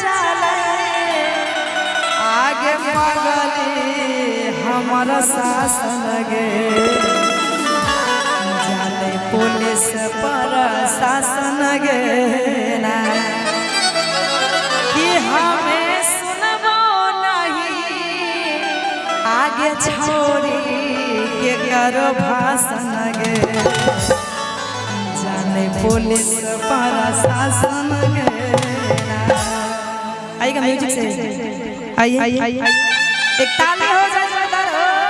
चले आगे पगली हमारा शासन गे जाने पुलिस पर शासन गे कि हमें सुनबो नहीं आगे छोड़ी के करो भाषण गे जाने पुलिस पर शासन गे। आइएगा म्यूजिक से आइए एक ताली हो जाए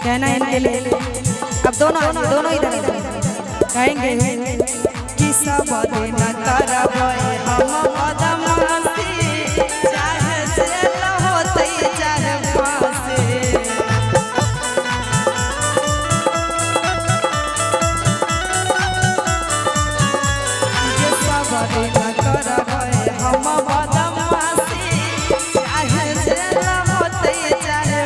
कहना इनके लिए अब दोनों इधर कहेंगे कि सब दिन करब हम बदमाशी चाहे जेल होते चाहे फांसी ये सब दिन करब हम बदमाशी चाहे जेल होते चाहे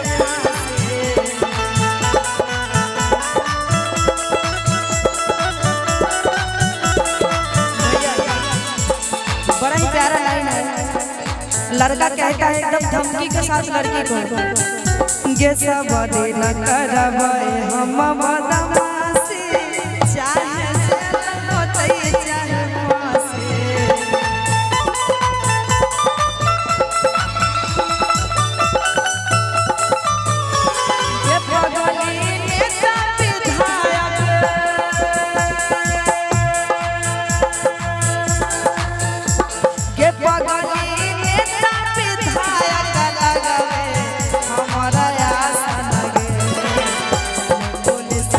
लड़का कहता है एकदम धमकी के साथ लड़की को गे सब दिन करब हम बदमाशी चाहे जेल होते चाहे फांसी ये पगली नेता विधायक के पगली हमारा आसन गे पुलिस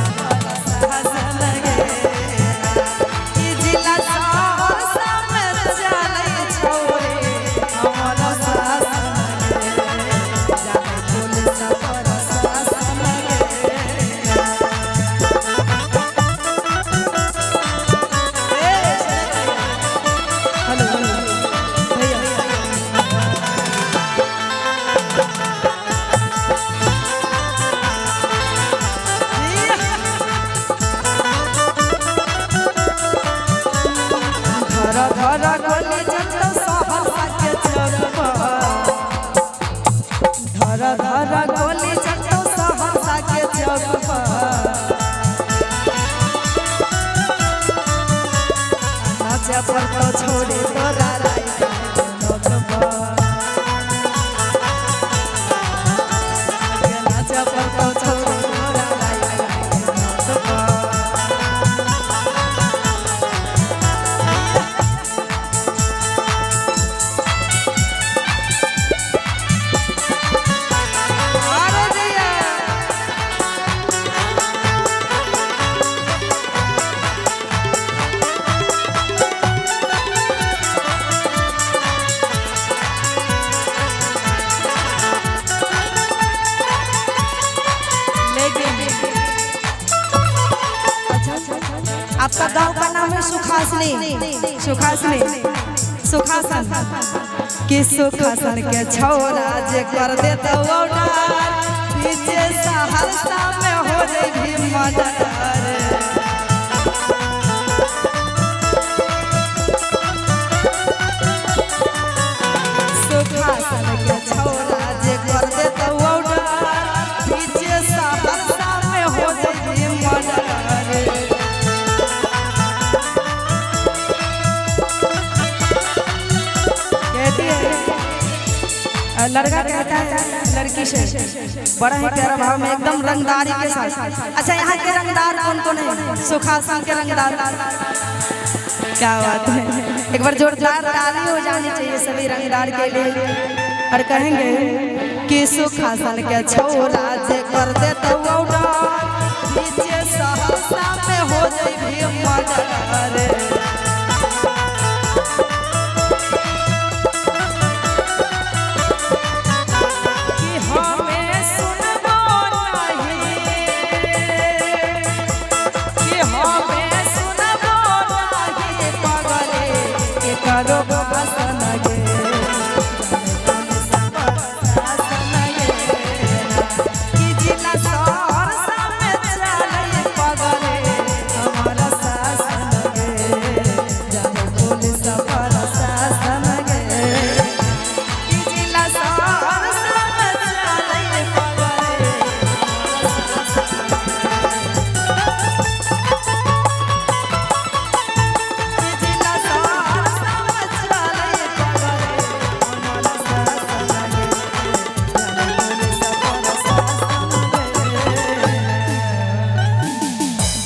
आपका गांव का नाम है सुखासनी। सुखासनी सुखासन कि सुखासन के छोरा जे कर दे तो पीछे सहरसा में हो रही मदर। सुखासन के छोरा जे कर दे तो पीछे सहरसा में हो रही मदर। लड़का कहता है लड़की से बड़ा ही प्यारा भाव में एकदम रंगदारी के साथ। अच्छा यहाँ के रंगदार कौन कौन है? सुखासन के रंगदार क्या बात है, एक बार जोरदार ताली हो जानी चाहिए सभी रंगदार के लिए। और कहेंगे कि सुखासन के छोरा जे कर दे तो पीछे सहरसा में हो जाई मदर।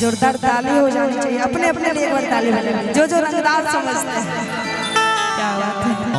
जोरदार ताली हो जानी चाहिए, अपने अपने लिए एक बार ताली बजाएं जो जो रंगदार समझते हैं।